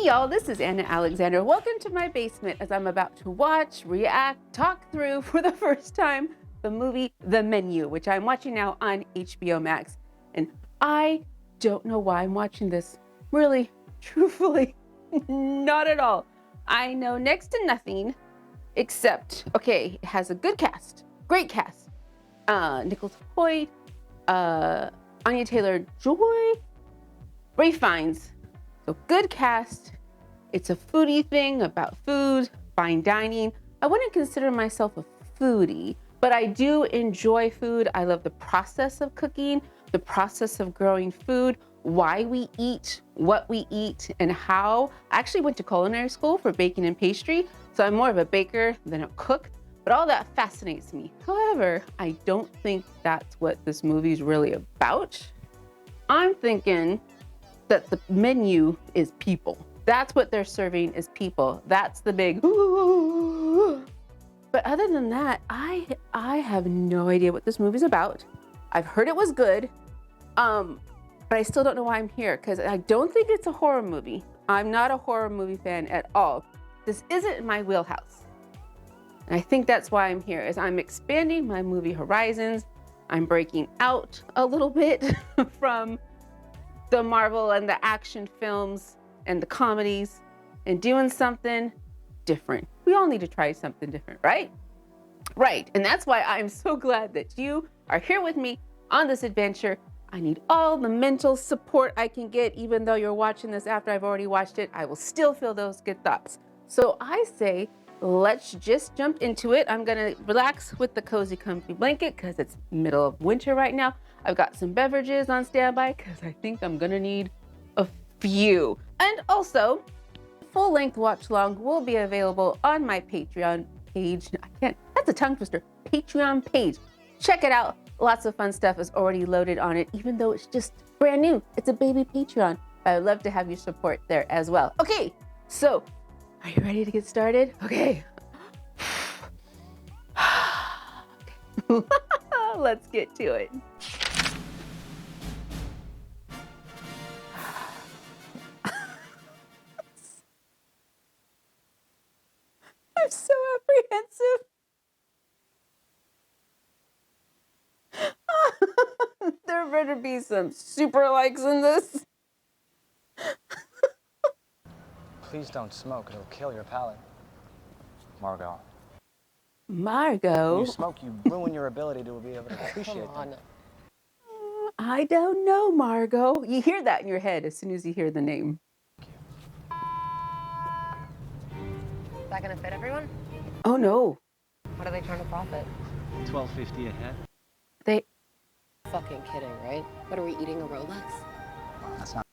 Hey y'all, this is AnnaAlexander. Welcome to my basement as I'm about to watch, react, talk through for the first time the movie The Menu, which I'm watching now on HBO Max. And I don't know why I'm watching this. Really, truthfully, not at all. I know next to nothing except, okay, it has a good cast, great cast. Nicholas Hoyt, Anya Taylor-Joy, Ray Fiennes. So good cast. It's a foodie thing about food, fine dining. I wouldn't consider myself a foodie, but I do enjoy food. I love the process of cooking, the process of growing food, why we eat, what we eat, and how. I actually went to culinary school for baking and pastry, so I'm more of a baker than a cook, but all that fascinates me. However, I don't think that's what this movie is really about. I'm thinking that the menu is people. That's what they're serving is people. That's the big ooh. But other than that, I have no idea what this movie's about. I've heard it was good, but I still don't know why I'm here because I don't think it's a horror movie. I'm not a horror movie fan at all. This isn't my wheelhouse. And I think that's why I'm here, is I'm expanding my movie horizons. I'm breaking out a little bit from the Marvel and the action films and the comedies and doing something different. We all need to try something different, right? Right, and that's why I'm so glad that you are here with me on this adventure. I need all the mental support I can get, even though you're watching this after I've already watched it, I will still feel those good thoughts. So I say, let's just jump into it. I'm gonna relax with the cozy comfy blanket because it's middle of winter right now. I've got some beverages on standby because I think I'm gonna need a few. And also, full-length watch-along will be available on my Patreon page. That's a tongue twister. Patreon page. Check it out. Lots of fun stuff is already loaded on it, even though it's just brand new. It's a baby Patreon. I would love to have your support there as well. Okay, so are you ready to get started? Okay. Let's get to it. I'm so apprehensive. There better be some super likes in this. Please don't smoke, it'll kill your palate. Margot. Margot? When you smoke, you ruin your ability to be able to appreciate them. I don't know, Margot. You hear that in your head as soon as you hear the name. Is that gonna fit everyone? Oh no. What are they trying to profit? $12.50 a head. They Fucking kidding, right? What are we eating, a Rolex? That's not.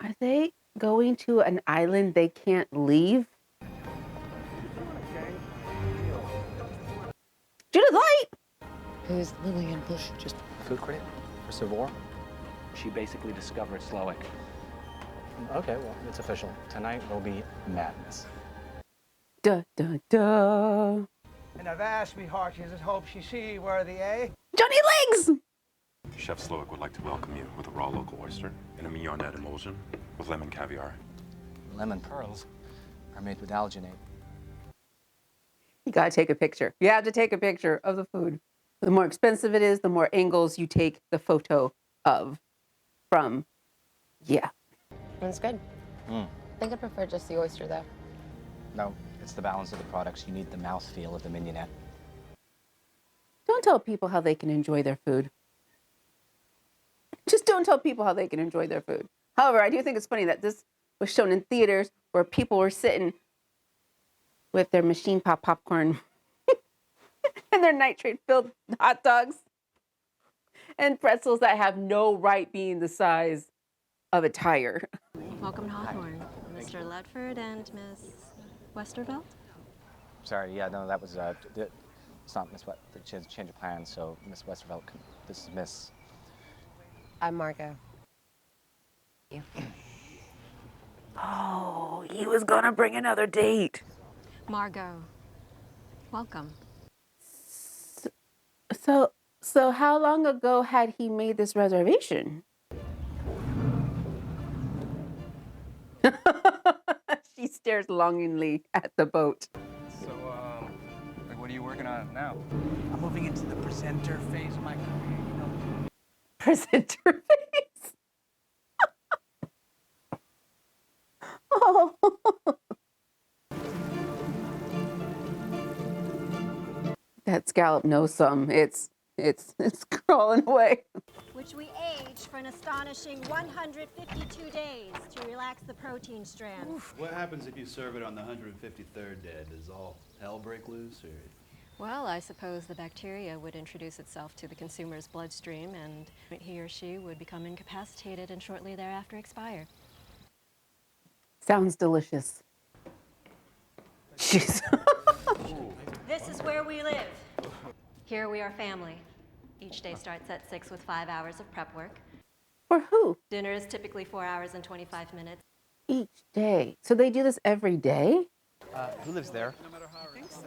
Are they going to an island they can't leave? Judith Light! Who's Lillian Bush? Just food critic for Savor. She basically discovered Slowick. Okay, well, it's official. Tonight will be madness. Duh, duh, duh. And I've asked me heart, is it hope she see worthy, eh? Johnny Legs! Chef Slowick would like to welcome you with a raw local oyster and a mignonette emulsion with lemon caviar. Lemon pearls are made with alginate. You gotta take a picture. You have to take a picture of the food. The more expensive it is, the more angles you take the photo of from. Yeah. That's good. I think I prefer just the oyster, though. No, it's the balance of the products. You need the mouthfeel of the mignonette. Don't tell people how they can enjoy their food. Just don't tell people how they can enjoy their food. However, I do think it's funny that this was shown in theaters where people were sitting with their machine pop popcorn and their nitrate-filled hot dogs and pretzels that have no right being the size of a tire. Welcome to Hawthorne, Mr. Ledford and Miss Westervelt. Sorry, yeah, no, that was, it's not Miss West, the change of plans, so Miss Westervelt, this is Miss. I'm Margot. You. Oh, he was gonna bring another date. Margot, welcome. So how long ago had he made this reservation? She stares longingly at the boat. So, like, what are you working on now? I'm moving into the presenter phase of my career, you know. Presenter face. Oh. That scallop knows some. It's crawling away. Which we age for an astonishing 152 days to relax the protein strands. What happens if you serve it on the 153rd day? Does all hell break loose, or? Well, I suppose the bacteria would introduce itself to the consumer's bloodstream and he or she would become incapacitated and shortly thereafter expire. Sounds delicious. Jeez. This is where we live. Here we are family. Each day starts at 6 with 5 hours of prep work. For who? Dinner is typically 4 hours and 25 minutes. Each day. So they do this every day? Who lives there?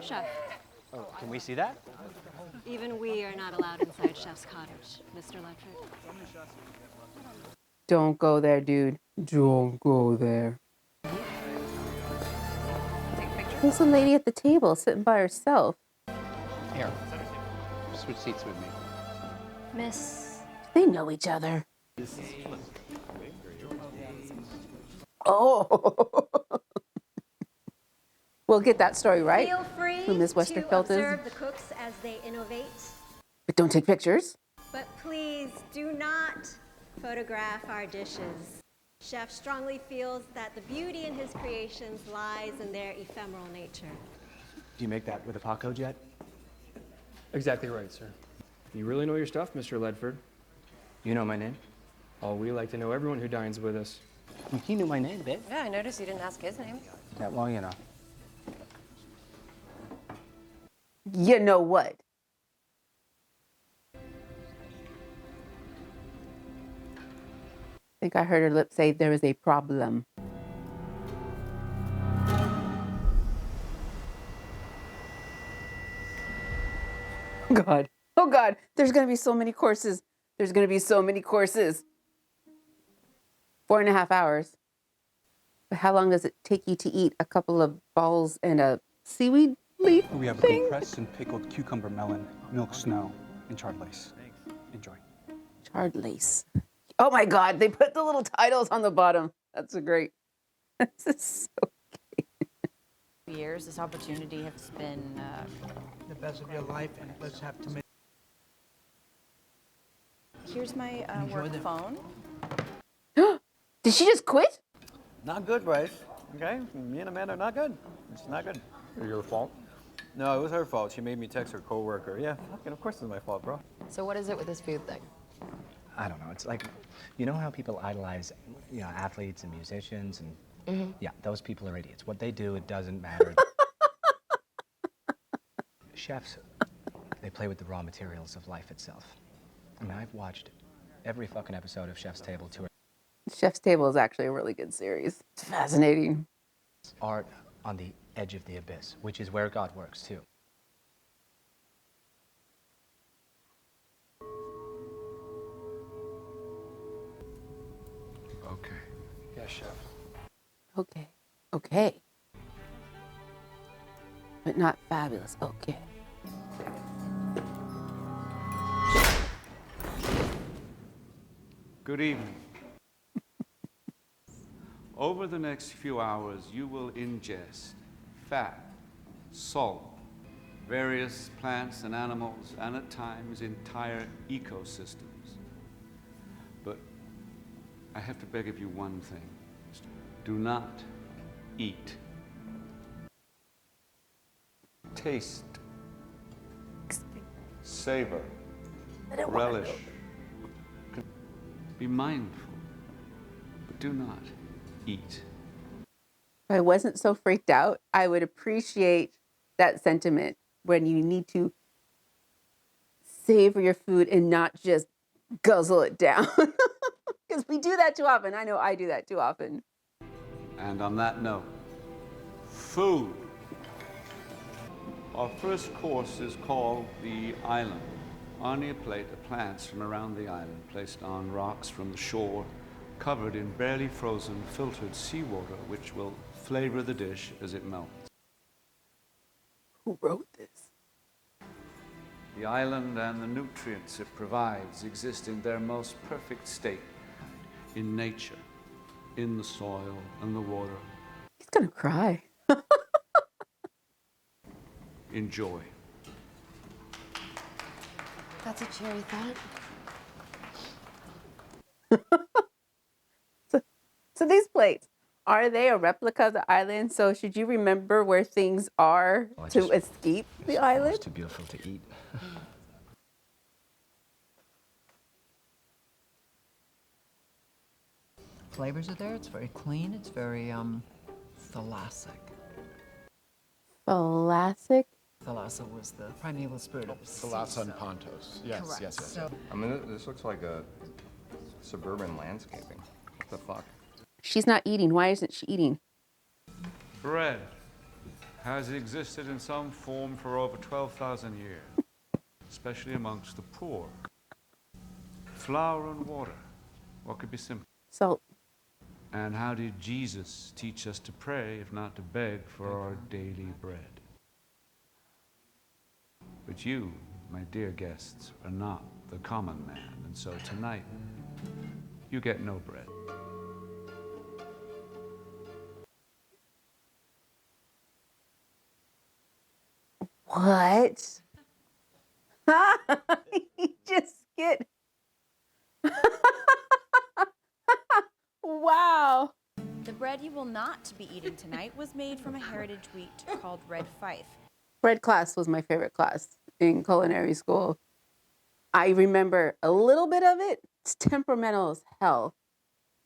Chef, Oh, can we see that? even we are not allowed inside Chef's cottage, Mr. Ledford. Don't go there, dude. Don't go there. There's a lady at the table sitting by herself. Here, switch seats with me. Miss, They know each other. Oh. We'll get that story right. feel free Who Miss to Westerfeld is. observe the cooks as they innovate, But don't take pictures. but please do not photograph our dishes. Chef strongly feels that the beauty in his creations lies in their ephemeral nature. Do you make that with a pot code yet? Exactly right, sir. You really know your stuff, Mr. Ledford. You know my name? Oh, we like to know everyone who dines with us. He knew my name, babe. Yeah, I noticed you didn't ask his name. Yeah, well, you know. You know what? I think I heard her lips say there is a problem. Oh God. Oh God. There's going to be so many courses. There's going to be so many courses. 4.5 hours. But how long does it take you to eat a couple of balls and a seaweed leaf We have thing? compressed and pickled cucumber melon, milk snow, and charred lace. Enjoy. Charred lace. Oh my God, they put the little titles on the bottom. That's a great. This is so. Years, this opportunity has been The best of your life, and let's have to make. here's my Enjoy work them. phone. Did she just quit? Not good, Bryce. Okay? Me and Amanda are not good. It's not good. Your fault? No, it was her fault. She made me text her coworker. Yeah, fucking, of course it's my fault, bro. So what is it with this food thing? I don't know. It's like, you know how people idolize, you know, athletes and musicians and yeah, those people are idiots. What they do, it doesn't matter. Chefs, they play with the raw materials of life itself. I mean, I've watched every fucking episode of Chef's Table to Chef's Table is actually a really good series. It's fascinating. art on the edge of the abyss, which is where God works too. Okay. Yes, chef. Okay. Okay. But not fabulous. Okay. Good evening. Over the next few hours, you will ingest fat, salt, various plants and animals, and at times entire ecosystems. But I have to beg of you one thing. Do not eat. Taste. Savor. Relish. Be mindful, but do not eat. If I wasn't so freaked out, I would appreciate that sentiment when you need to savor your food and not just guzzle it down. Because we do that too often. I know I do that too often. And on that note, food. Our first course is called the island. On your plate are plants from around the island, placed on rocks from the shore, covered in barely frozen, filtered seawater, which will flavor the dish as it melts. Who wrote this? The island and the nutrients it provides exist in their most perfect state, in nature, in the soil and the water. He's gonna cry. Enjoy. That's a cheery thought. So these plates, are they a replica of the island? So should you remember where things are to escape the island? It's too beautiful to eat. Flavors are there. It's very clean. It's very thalassic. Thalassic? Thalassa was the primeval spirit of the sea. Thalassa and Pontos. Yes, Correct. yes, yes. So, I mean, this looks like a suburban landscaping. What the fuck? She's not eating. Why isn't she eating? Bread has existed in some form for over 12,000 years, especially amongst the poor. Flour and water, what could be simple? Salt. And how did Jesus teach us to pray, if not to beg for our daily bread? But you, my dear guests, are not the common man, and so tonight, you get no bread. What? You just get... Wow. The bread you will not be eating tonight was made from a heritage wheat called red fife. Bread class was my favorite class in culinary school. I remember a little bit of it. It's temperamental as hell.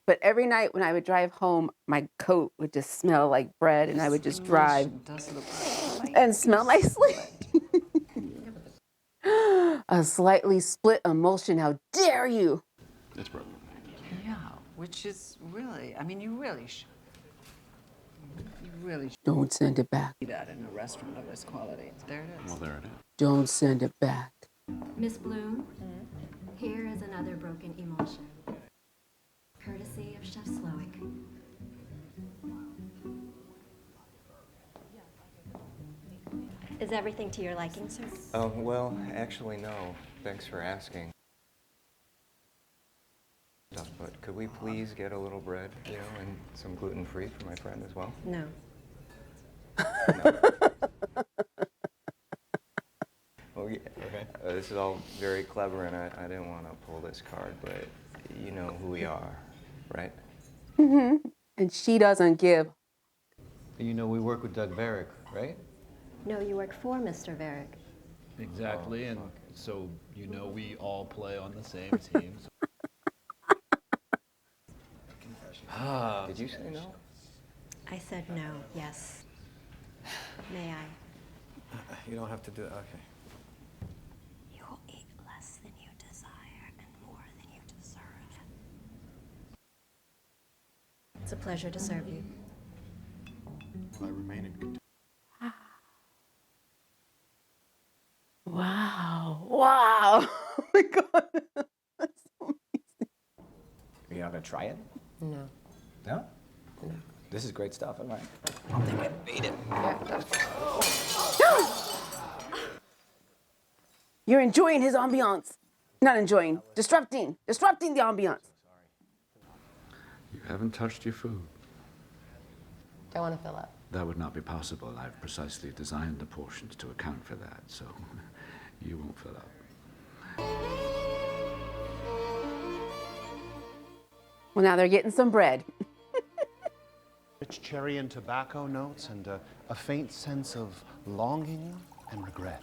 But every night when I would drive home, my coat would just smell like bread, and I would just drive and smell my slate. A slightly split emulsion. How dare you? It's broken. yeah, which is really, I mean, you really should. You really should Don't send it back. see that in a restaurant of this quality. There it is. Well, there it is. Don't send it back. Miss Bloom, here is another broken emulsion, courtesy of Chef Slowick. Is everything to your liking, sir? Oh, well, actually, no. Thanks for asking. But could we please get a little bread, you know, and some gluten-free for my friend as well? No. Well, yeah, okay. This is all very clever, and I didn't want to pull this card, but you know who we are, right? Mm-hmm. And she doesn't give. You know we work with Doug Varick, right? No, you work for Mr. Varick. Exactly, and so you know we all play on the same teams. Did you say no? I said no, yes. May I? You don't have to do it. Okay. You will eat less than you desire and more than you deserve. It's a pleasure to serve you. I remain in good. Wow. Wow. Oh my God. That's so amazing. Are you not gonna try it? No. No? This is great stuff, am I? I think I beat it. You're enjoying his ambiance. Not enjoying. Disrupting the ambiance. You haven't touched your food. Don't want to fill up. That would not be possible. I've precisely designed the portions to account for that, so you won't fill up. Well, now they're getting some bread. Rich cherry and tobacco notes and a faint sense of longing and regret.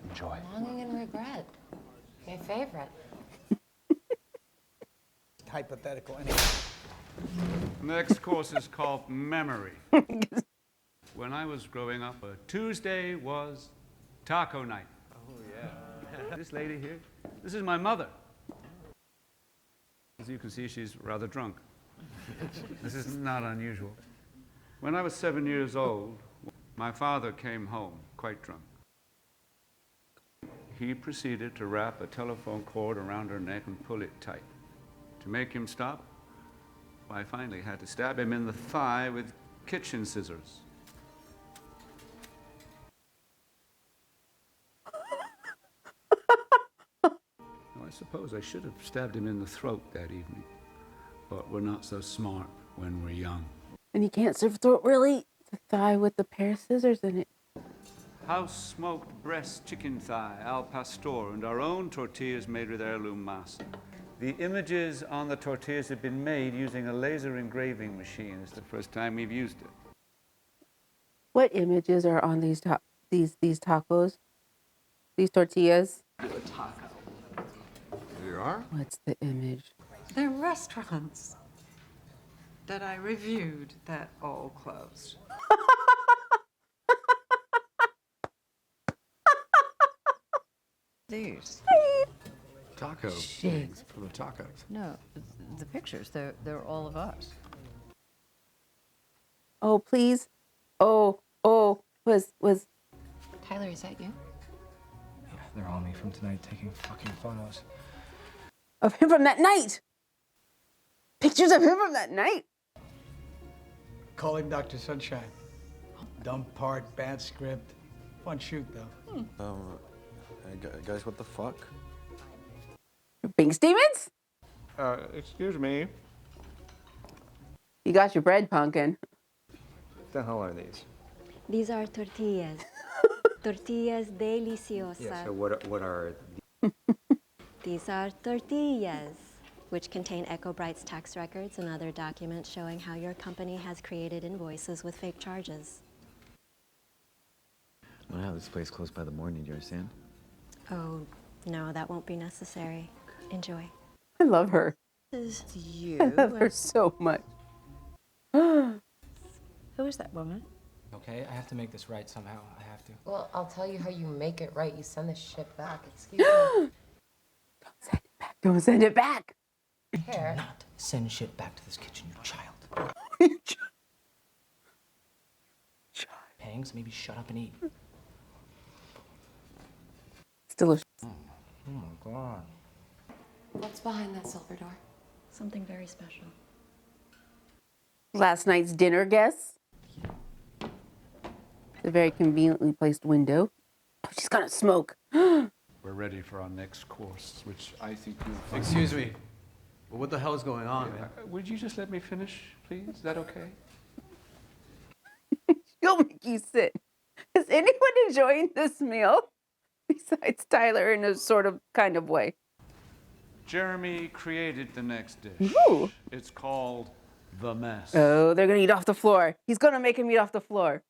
Enjoy. Longing and regret. My favorite. Hypothetical anyway. Next course is called memory. When I was growing up, Tuesday was taco night. Oh, yeah. This lady here, this is my mother. As you can see, she's rather drunk. This is not unusual. When I was 7 years old, my father came home quite drunk. He proceeded to wrap a telephone cord around her neck and pull it tight. To make him stop, I finally had to stab him in the thigh with kitchen scissors. I suppose I should have stabbed him in the throat that evening, but we're not so smart when we're young. And you can't serve throat, really? The thigh with the pair of scissors in it. House-smoked breast chicken thigh, al pastor, and our own tortillas made with heirloom masa. The images on the tortillas have been made using a laser engraving machine. It's the first time we've used it. What images are on these tacos? These tortillas? Do a taco. Here you are. What's the image? They're restaurants that I reviewed that all closed. These. Taco Shit. things for the tacos. No, the pictures, they're all of us. Oh, please. Oh, was. Tyler, is that you? Yeah, they're all me from tonight taking fucking photos. Of him from that night. Pictures of him from that night. Calling Dr. Sunshine. Dumb part, bad script. Fun shoot, though. Hey, guys, what the fuck? Pink Stevens? Excuse me. You got your bread, pumpkin. What the hell are these? These are tortillas. Tortillas deliciosas. Yeah, so what are These are tortillas, which contain EcoBright's tax records and other documents showing how your company has created invoices with fake charges. I'm gonna have this place closed by the morning, do you understand? Oh, no, that won't be necessary. Enjoy. I love her. This is you. I love her so much. Who is that woman? Okay, I have to make this right somehow. I have to. Well, I'll tell you how you make it right. You send this shit back. Excuse me. Don't send it back. Here. Do not send shit back to this kitchen, you child. Pangs, maybe shut up and eat. It's delicious. Oh my god. What's behind that silver door? Something very special. Last night's dinner guests. A very conveniently placed window. Oh, she's gonna smoke. We're ready for our next course, which I think you'll find. Excuse me. Well, what the hell is going on, man? Would you just let me finish, please? Is that okay? She'll make you sit. Is anyone enjoying this meal? Besides Tyler in a sort of kind of way. Jeremy created the next dish. Ooh. It's called The Mess. Oh, they're gonna eat off the floor. He's gonna make him eat off the floor.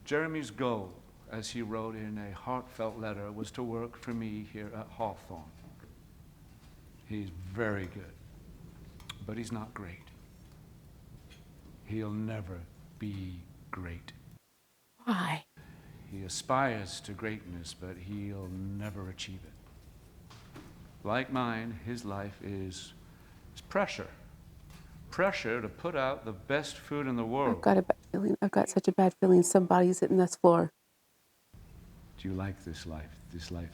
Jeremy's goal, as he wrote in a heartfelt letter, was to work for me here at Hawthorne. He's very good, but he's not great. He'll never be great. Why? He aspires to greatness, but he'll never achieve it. Like mine, his life is pressure. Pressure to put out the best food in the world. I've got a bad feeling. I've got such a bad feeling somebody's hitting this floor. Do you like this life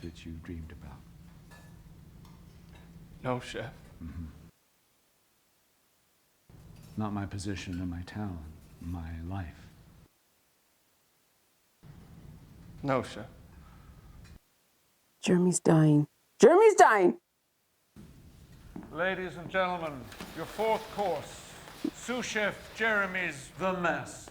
that you dreamed about? No, Chef. Mm-hmm. Not my position and my talent, my life. No, Chef. Jeremy's dying. Jeremy's dying. Ladies and gentlemen, your fourth course, sous chef Jeremy's The Mess.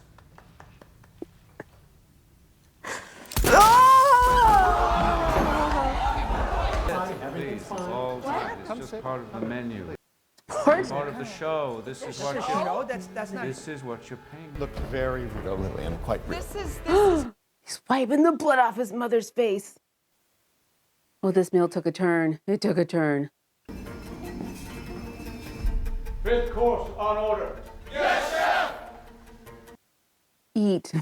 Please, it's all it's just part of the menu. Part of the show. This is what No, that's not. This is what you're paying. Looked very predominantly and quite real. This is He's wiping the blood off his mother's face. Oh, this meal took a turn. It took a turn. Fifth course on order. Yes, chef! Eat.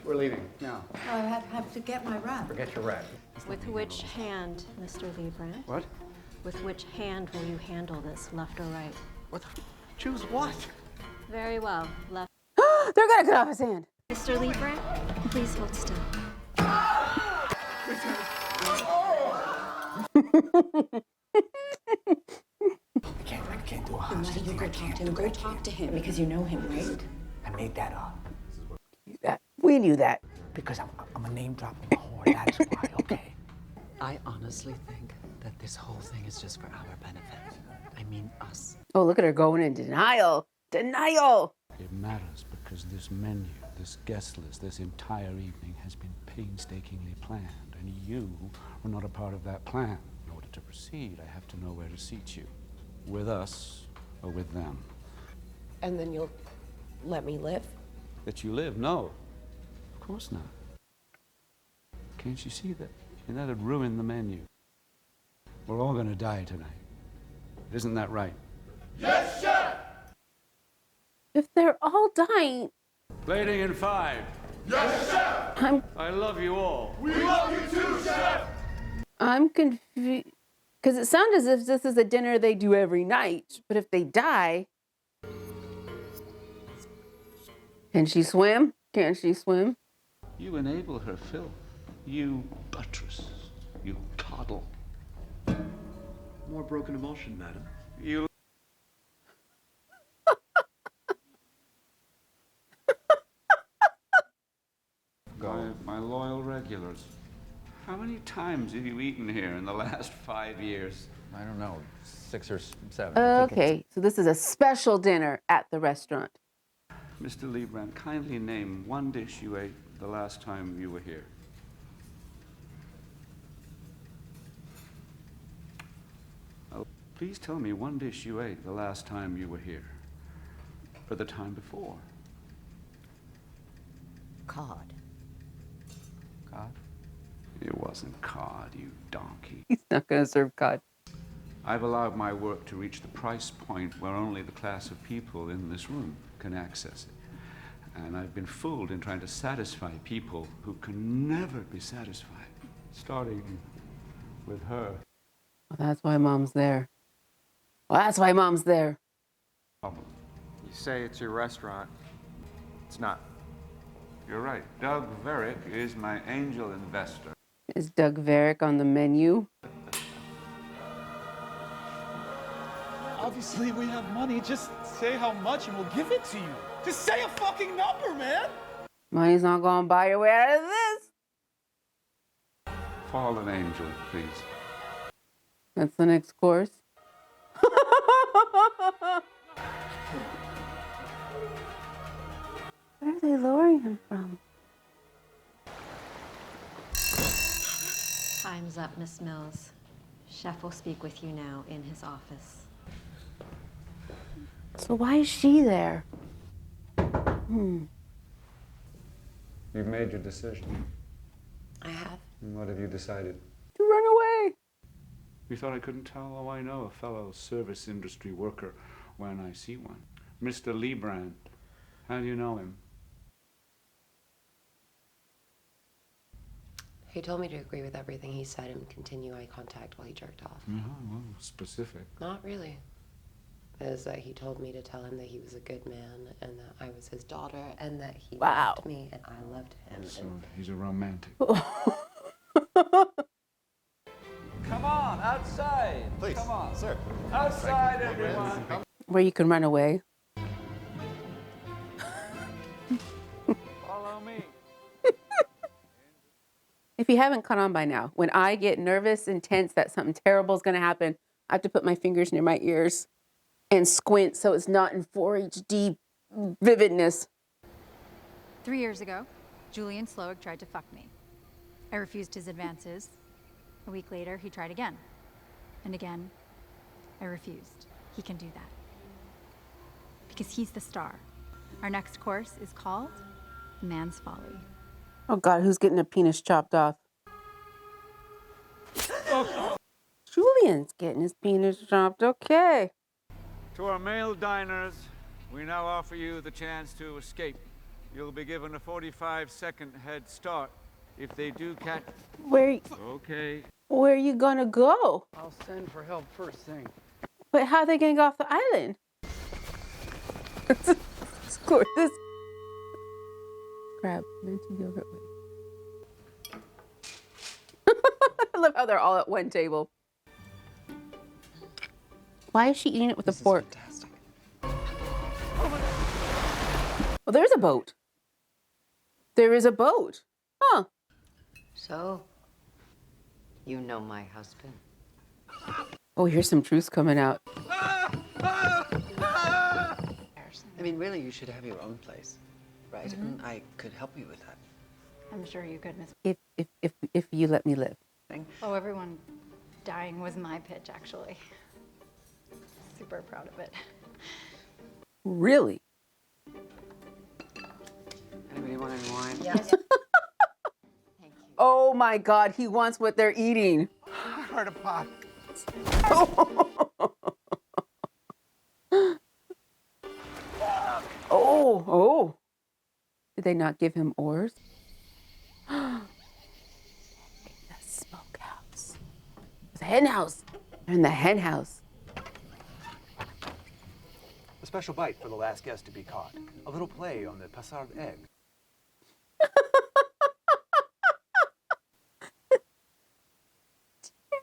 We're leaving now. I have to get my wrap. Forget your rat. With which hand, Mr. Liebrandt? What? With which hand will you handle this, left or right? What? Choose what? Very well, left. They're gonna cut off his hand. Mr. Liebrandt, please hold still. I can't do a hostage. go talk to him. Go talk to him because you know him, right? I made that up. We knew that. Because I'm a name dropping whore, that's why, okay? I honestly think that this whole thing is just for our benefit. I mean us. Oh, look at her going in denial. Denial. It matters because this menu, this guest list, this entire evening has been painstakingly planned, and you are not a part of that plan. In order to proceed, I have to know where to seat you. With us or with them. And then you'll let me live? That you live? No. Of course not. Can't you see that? And that'd ruin the menu. We're all gonna die tonight. Isn't that right? Yes, chef! If they're all dying... Plating in 5. Yes, chef! I love you all. We love you too, chef! I'm confused. Because it sounds as if this is a dinner they do every night. But if they die... Can she swim? Can she swim? You enable her filth. You buttress. You coddle. More broken emulsion, madam. You... my loyal regulars. How many times have you eaten here in the last 5 years? I don't know, 6 or 7. Okay, so this is a special dinner at the restaurant. Mr. Liebrand, kindly name one dish you ate the last time you were here. Please tell me one dish you ate the last time you were here. Or the time before. Cod. Cod? It wasn't cod, you donkey. He's not going to serve cod. I've allowed my work to reach the price point where only the class of people in this room can access it. And I've been fooled in trying to satisfy people who can never be satisfied. Starting with her. Well, that's why Mom's there. Well, that's why Mom's there. You say it's your restaurant. It's not. You're right. Doug Verrick is my angel investor. Is Doug Verrick on the menu? Obviously, we have money. Just say how much and we'll give it to you. Just say a fucking number, man. Money's not going to buy your way out of this. Fallen angel, please. That's the next course. Where are they lowering him from? Time's up, Miss Mills. Chef will speak with you now in his office. So why is she there? You've made your decision. I have. And what have you decided? To run away. You thought I couldn't tell? Oh, I know a fellow service industry worker when I see one. Mr. Liebrand. How do you know him? He told me to agree with everything he said and continue eye contact while he jerked off. Oh, well, specific. Not really. Is that he told me to tell him that he was a good man and that I was his daughter and that he loved me and I loved him. So he's a romantic. Come on, outside. Please, come on, sir. Outside, everyone. Where you can run away. Follow me. If you haven't caught on by now, when I get nervous and tense that something terrible is going to happen, I have to put my fingers near my ears and squint so it's not in 4 HD vividness. 3 years ago, Julian Slowick tried to fuck me. I refused his advances. A week later, he tried again. And again, I refused. He can do that. Because he's the star. Our next course is called Man's Folly. Oh God, who's getting a penis chopped off? Julian's getting his penis chopped, okay. To our male diners, we now offer you the chance to escape. You'll be given a 45-second head start. If they do catch... Okay. Where are you gonna go? I'll send for help first thing. But how are they gonna get off the island? Score this. Crab, minty yogurt whey. I love how they're all at one table. Why is she eating it with a fork? Fantastic. Oh, there's a boat. There is a boat. Huh. So, you know my husband. Oh, here's some truths coming out. I mean, really, you should have your own place, right? And I could help you with that. I'm sure you could, Miss. If you let me live. Oh, everyone dying was my pitch, actually. Super proud of it. Really? Anybody want any wine? Yes. Oh my God, he wants what they're eating. I heard a pot. Oh. Did they not give him oars? The smokehouse. The hen house. They're in the hen house. A special bite for the last guest to be caught. A little play on the passard egg.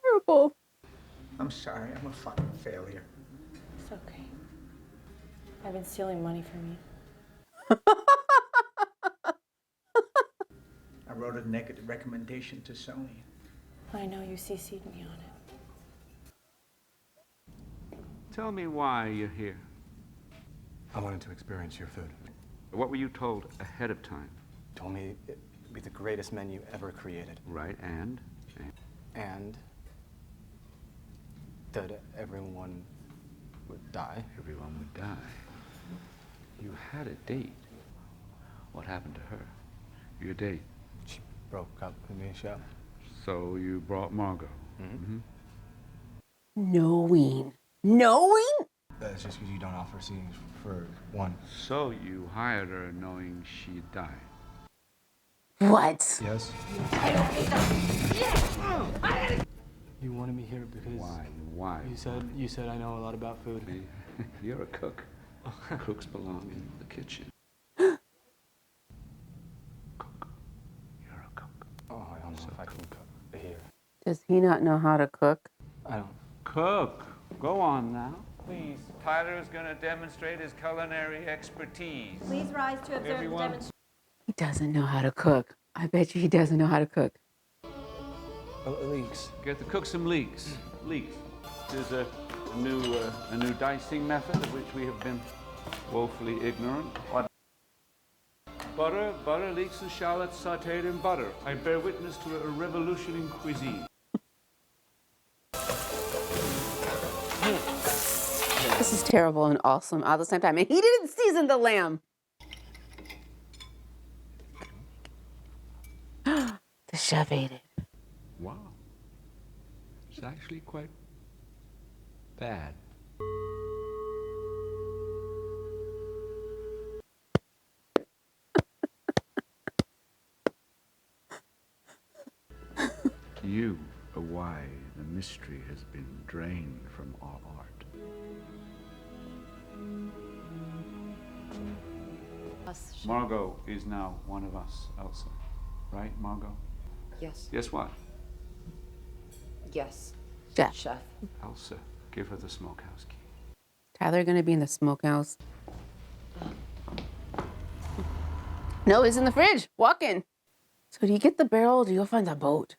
Terrible. I'm sorry, I'm a fucking failure. It's okay. I've been stealing money from you. I wrote a negative recommendation to Sony. I know you CC'd me on it. Tell me why you're here. I wanted to experience your food. What were you told ahead of time? Told me it'd be the greatest menu ever created. Right, and? And that everyone would die. Everyone would die. You had a date. What happened to her? Your date? She broke up with me, Chef. So you brought Margot. Knowing? That's just because you don't offer seatings for one. So you hired her knowing she'd die. What? Yes. You wanted me here because... Why? You said I know a lot about food. You're a cook. Cooks belong in the kitchen. Oh, I don't know if I can cook here. Does he not know how to cook? I don't. Cook. Go on now. Please. Tyler is going to demonstrate his culinary expertise. Please rise to observe the demonstration. He doesn't know how to cook. I bet you he doesn't know how to cook. Leeks. Get the cook some leeks. Leeks. There's a new dicing method of which we have been woefully ignorant. What? Butter, leeks and shallots sautéed in butter. I bear witness to a revolution in cuisine. This is terrible and awesome all the same time. And he didn't season the lamb. The chef ate it. Wow. It's actually quite bad. You are why the mystery has been drained from our art. Margot is now one of us, Elsa. Right, Margot? Yes. Guess what? Yes. Chef. Elsa, give her the smokehouse key. Tyler gonna be in the smokehouse. No, he's in the fridge. Walk in. So do you get the barrel? Or do you go find the boat?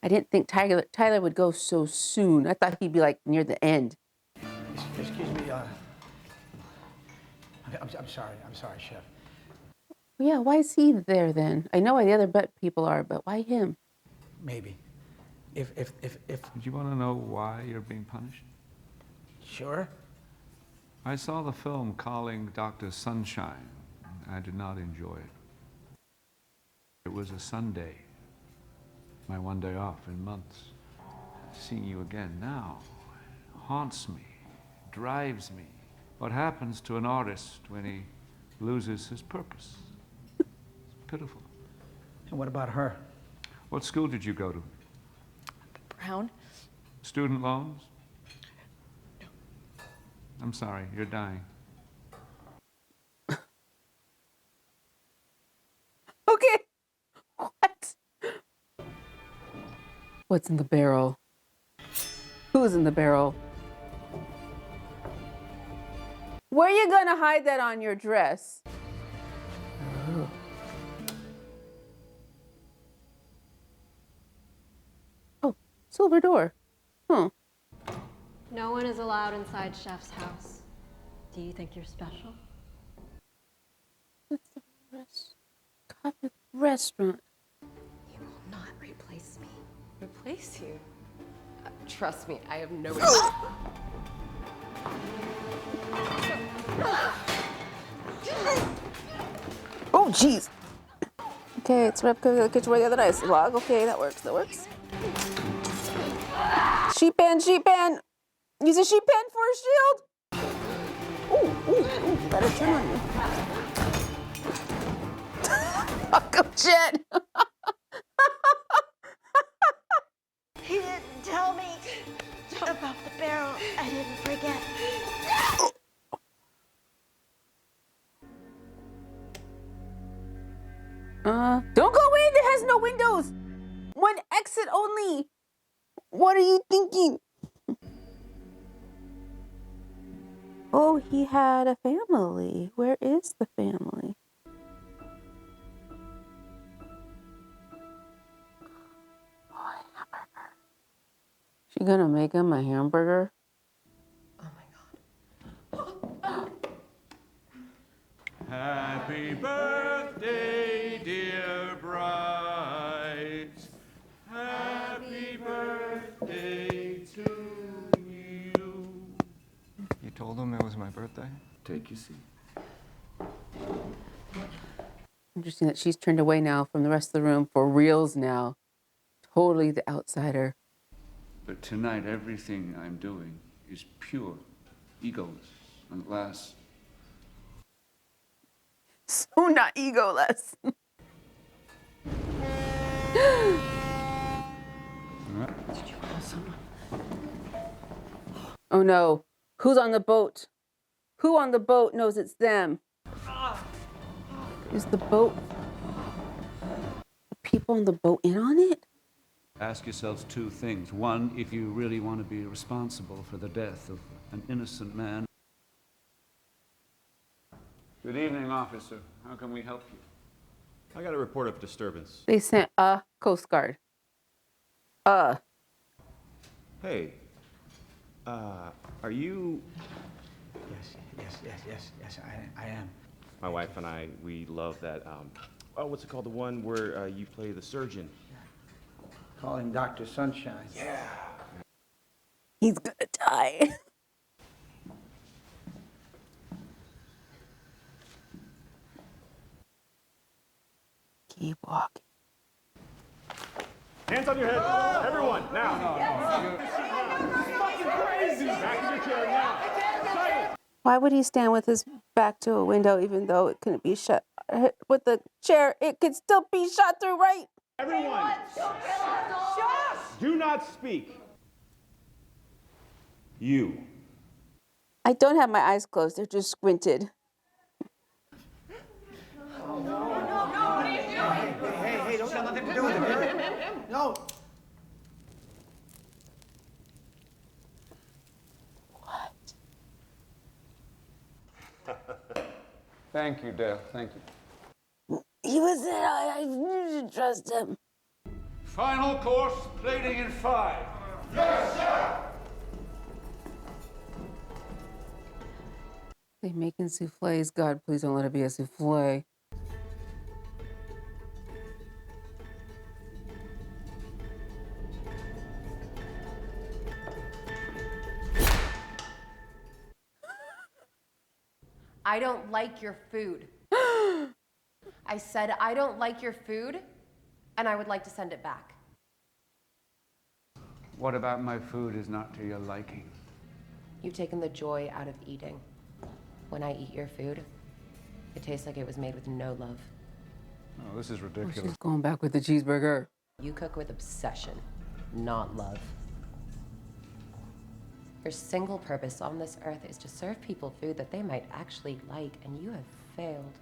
I didn't think Tyler would go so soon. I thought he'd be like near the end. Excuse me, I'm sorry, Chef. Yeah, why is he there then? I know why the other people are, but why him? Maybe. If... Do you want to know why you're being punished? Sure. I saw the film Calling Dr. Sunshine. I did not enjoy it. It was a Sunday, my one day off in months. Seeing you again now haunts me, drives me. What happens to an artist when he loses his purpose? It's pitiful. And what about her? What school did you go to? Brown? Student loans? No. I'm sorry, you're dying. Okay. What? What's in the barrel? Who's in the barrel? Where are you gonna hide that on your dress? Oh. Oh, silver door. Huh. No one is allowed inside Chef's house. Do you think you're special? It's a Coptic restaurant. You will not replace me. Replace you? Trust me, I have no. Oh, jeez. Okay, it's replica of the kitchen where the other nice log. Okay, that works. That works. Sheep pen, sheep pen. Use a sheep pen for a shield. Ooh, ooh, ooh. Better turn on you. Taco Jet. He didn't tell me about the barrel. I didn't forget. Don't go in. It has no windows. One exit only. What are you thinking? Oh, he had a family. Where is the family? Oh, hamburger. She gonna make him a hamburger? Happy birthday, dear bride. Happy birthday to you. You told him it was my birthday? Take your seat. Interesting that she's turned away now from the rest of the room for reals now. Totally the outsider. But tonight, everything I'm doing is pure, egoless, and at last. So not egoless. Did you call someone? Oh no. Who's on the boat? Who on the boat knows it's them? Is the boat... the people on the boat in on it? Ask yourselves two things. One, if you really want to be responsible for the death of an innocent man. Good evening, officer. How can we help you? I got a report of disturbance. They sent a Coast Guard. Hey, are you? Yes, I am. My wife and I, we love that, oh, what's it called? The one where you play the surgeon. Call him Dr. Sunshine. Yeah. He's gonna die. Keep walking. Hands on your head, everyone, now. It's fucking crazy. Back to your chair now. Silence. Why would he stand with his back to a window even though it couldn't be shut? With the chair, it could still be shot through, right? Everyone, do not speak. You. I don't have my eyes closed. They're just squinted. Hey, don't got nothing to do with it. No. Thank you, Dale. Thank you. He was there. I didn't trust him. Final course, plating in 5. Yes, sir. They making souffles. God, please don't let it be a souffle. I don't like your food. I said I don't like your food, and I would like to send it back. What about my food is not to your liking? You've taken the joy out of eating. When I eat your food, it tastes like it was made with no love. Oh, this is Oh, ridiculous. she's going back with the cheeseburger. You cook with obsession, not love. Your single purpose on this earth is to serve people food that they might actually like, and you have failed.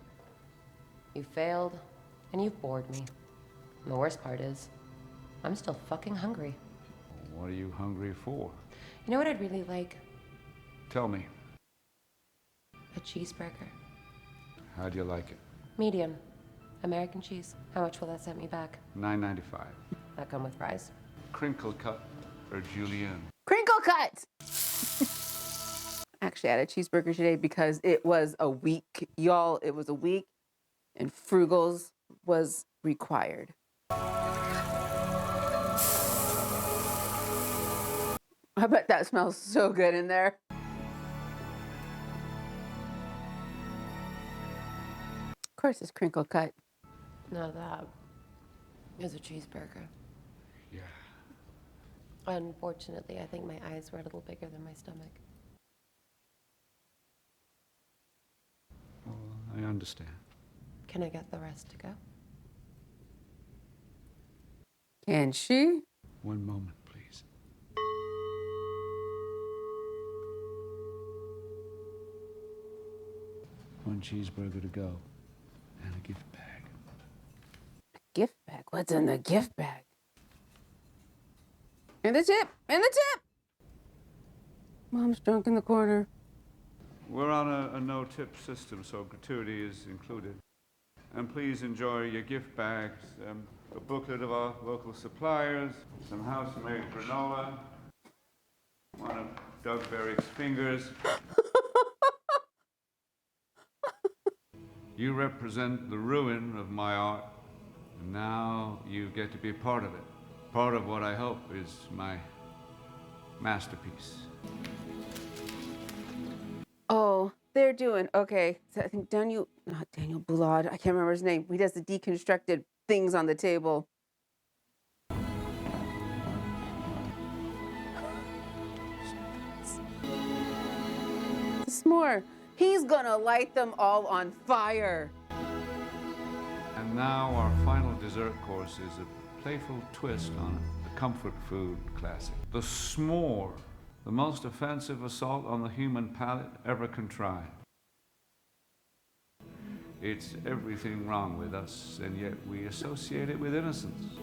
You failed, and you've bored me. And the worst part is, I'm still fucking hungry. What are you hungry for? You know what I'd really like? Tell me. A cheeseburger. How'd you like it? Medium. American cheese. How much will that set me back? $9.95. That come with fries? Crinkle cut or julienne? Crinkle cut! Actually, I had a cheeseburger today because it was a week. Y'all, it was a week and Frugals was required. I bet that smells so good in there. Of course, it's crinkle cut. No, that is a cheeseburger. Yeah. Unfortunately, I think my eyes were a little bigger than my stomach. Well, I understand. Can I get the rest to go? Can she? One moment, please. One cheeseburger to go and a gift bag. Gift bag? What's in the gift bag? And the tip! And the tip! Mom's drunk in the corner. We're on a no-tip system, so gratuity is included. And please enjoy your gift bags, a booklet of our local suppliers, some house-made granola, one of Doug Berrick's fingers. You represent the ruin of my art, and now you get to be part of it. Part of what I hope is my masterpiece. Oh, they're doing, okay. So I think not Daniel Boulard, I can't remember his name. He does the deconstructed things on the table. S'more. He's gonna light them all on fire. And now our final dessert course is a playful twist on a comfort food classic. The s'more, the most offensive assault on the human palate ever contrived. It's everything wrong with us, and yet we associate it with innocence.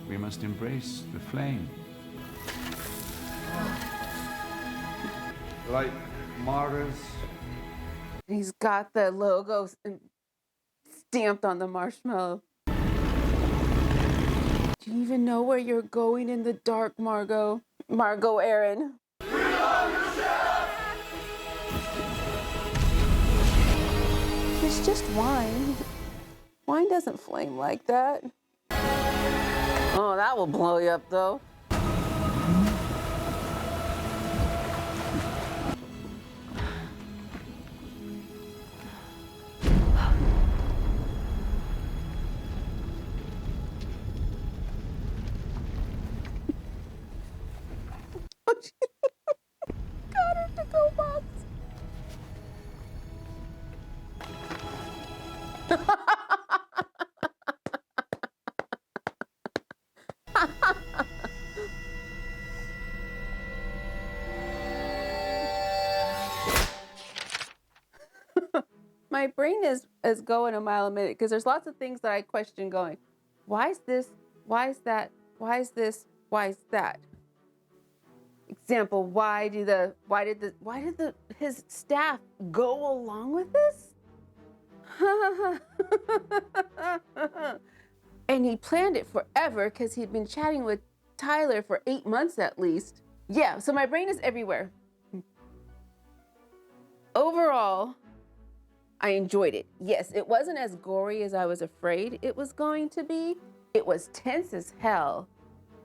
We must embrace the flame. Like martyrs. He's got the logo stamped on the marshmallow. Do you even know where you're going in the dark, Margot? Margot Aaron. It's just wine. Wine doesn't flame like that. Oh, that will blow you up, though. Got her to go box. My brain is going a mile a minute because there's lots of things that I question going. Why is this? Why is that? Why is this? Why is that? Example, why did his staff go along with this? And he planned it forever because he'd been chatting with Tyler for 8 months at least. Yeah, so my brain is everywhere. Overall, I enjoyed it. Yes, it wasn't as gory as I was afraid it was going to be. It was tense as hell.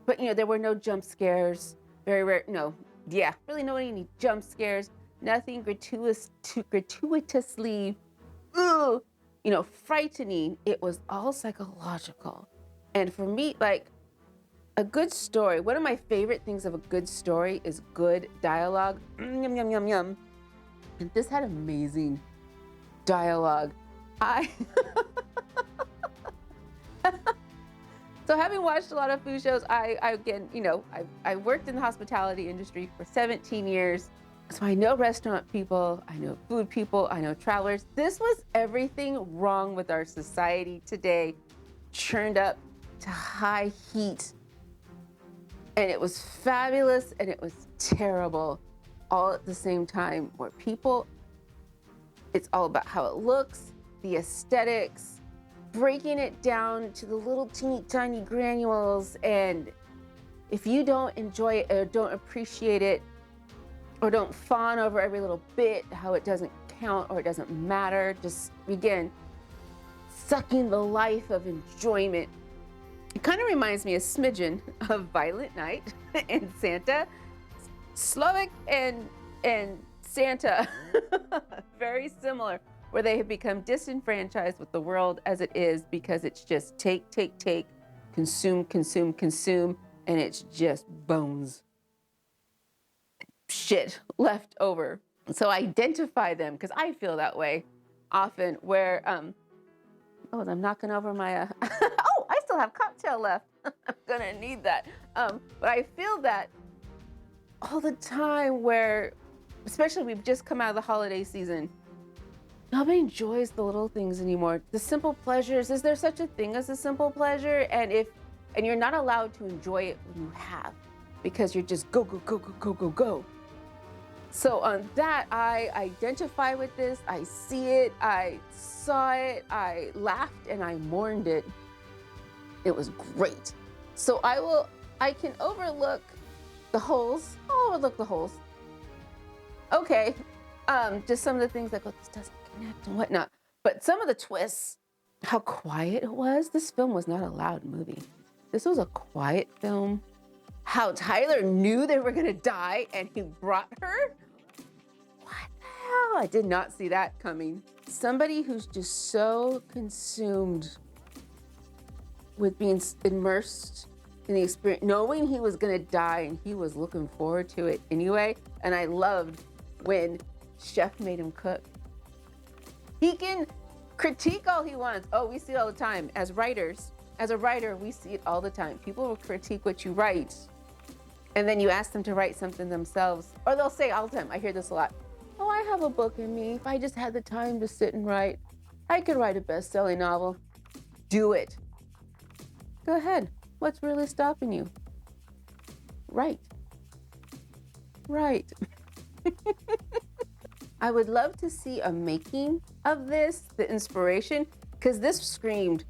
But there were no jump scares. Very rare, no. Yeah, really no any jump scares. Nothing gratuitously, frightening. It was all psychological. And for me, like, a good story, one of my favorite things of a good story is good dialogue. Yum, yum, yum, yum. And this had amazing dialogue. So having watched a lot of food shows, I worked in the hospitality industry for 17 years. So I know restaurant people, I know food people, I know travelers. This was everything wrong with our society today, churned up to high heat. And it was fabulous and it was terrible all at the same time, where people It's all about how it looks, the aesthetics, breaking it down to the little teeny tiny granules. And if you don't enjoy it or don't appreciate it or don't fawn over every little bit, how it doesn't count or it doesn't matter, just again, sucking the life of enjoyment. It kind of reminds me a smidgen of Violent Night and Santa. Slovak and Santa, very similar, where they have become disenfranchised with the world as it is because it's just take, consume, consume, consume, and it's just bones. Shit left over. So I identify them because I feel that way often where, oh, I'm knocking over my, oh, I still have cocktail left. I'm gonna need that. But I feel that all the time where, especially we've just come out of the holiday season, nobody enjoys the little things anymore. The simple pleasures, is there such a thing as a simple pleasure? And you're not allowed to enjoy it when you have, because you're just go, go, go, go, go, go, go. So on that, I identify with this, I see it, I saw it, I laughed and I mourned it. It was great. So I can overlook the holes. I'll overlook the holes. Okay, just some of the things that go, this doesn't connect and whatnot. But some of the twists, how quiet it was. This film was not a loud movie. This was a quiet film. How Tyler knew they were gonna die and he brought her? What the hell? I did not see that coming. Somebody who's just so consumed with being immersed in the experience, knowing he was gonna die and he was looking forward to it anyway. And I loved when Chef made him cook. He can critique all he wants. Oh, we see it all the time as writers. As a writer, we see it all the time. People will critique what you write, and then you ask them to write something themselves. Or they'll say all the time, I hear this a lot, oh, I have a book in me. If I just had the time to sit and write, I could write a best-selling novel. Do it. Go ahead. What's really stopping you? Write. Right. I would love to see a making of this, the inspiration, because this screamed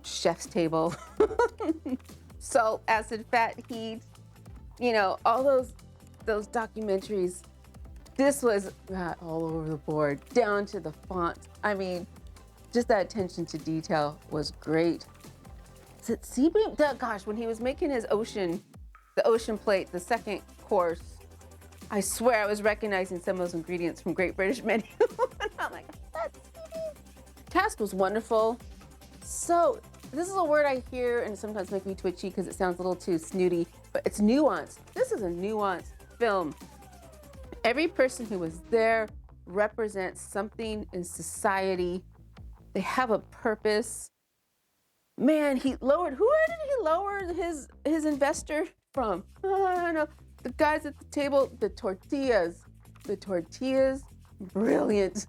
chef's table, salt, acid, fat, heat, you know, all those documentaries. This was all over the board, down to the font. I mean, just that attention to detail was great. Is it sea bream? Gosh, when he was making his the ocean plate, the second course, I swear I was recognizing some of those ingredients from Great British Menu. And I'm like, that's sea. Cast was wonderful. So this is a word I hear and it sometimes makes me twitchy because it sounds a little too snooty, but it's nuanced. This is a nuanced film. Every person who was there represents something in society. They have a purpose. Man, where did he lower his investor from? I don't know. The guys at the table, the tortillas, brilliant.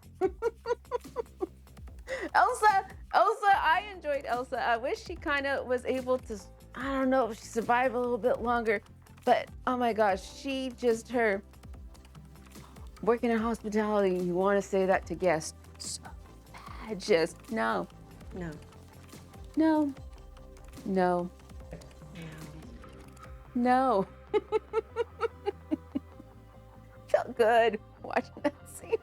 Elsa, I enjoyed Elsa. I wish she kind of was able to, I don't know, if she survived a little bit longer, but oh my gosh, her working in hospitality, you want to say that to guests, so bad, just no. Felt good watching that scene.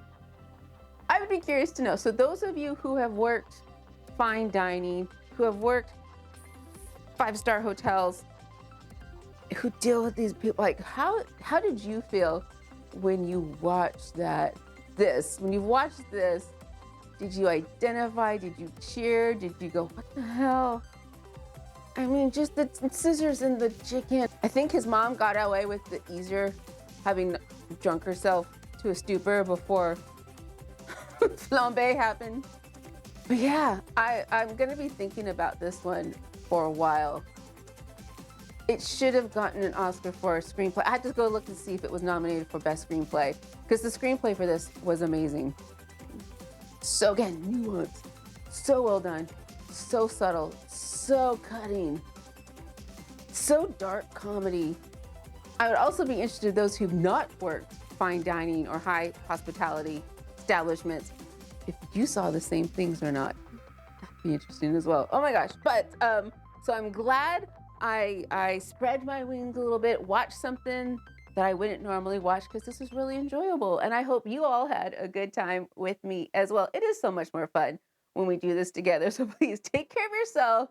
I would be curious to know. So those of you who have worked fine dining, who have worked 5-star hotels, who deal with these people, like how did you feel when you watched this? When you watched this, did you identify? Did you cheer? Did you go, what the hell? I mean, just the scissors and the chicken. I think his mom got away with the easier, having drunk herself to a stupor before flambe happened. But yeah, I'm gonna be thinking about this one for a while. It should have gotten an Oscar for a screenplay. I had to go look and see if it was nominated for Best Screenplay, because the screenplay for this was amazing. So again, nuanced, so well done, so subtle, so cutting, so dark comedy. I would also be interested in those who've not worked fine dining or high hospitality establishments. if you saw the same things or not. That'd be interesting as well. Oh my gosh. But so I'm glad I spread my wings a little bit, watched something that I wouldn't normally watch because this was really enjoyable. And I hope you all had a good time with me as well. It is so much more fun when we do this together. So please take care of yourself.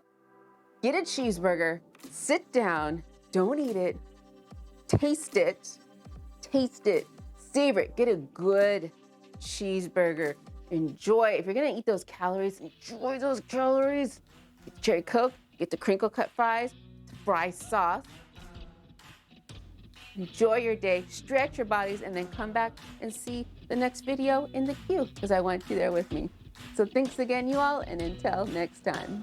Get a cheeseburger, sit down, don't eat it, taste it, savor it. Get a good cheeseburger. Enjoy. If you're gonna eat those calories, enjoy those calories. Get the cherry Coke, get the crinkle cut fries, the fry sauce. Enjoy your day, stretch your bodies, and then come back and see the next video in the queue because I want you there with me. So thanks again, you all, and until next time.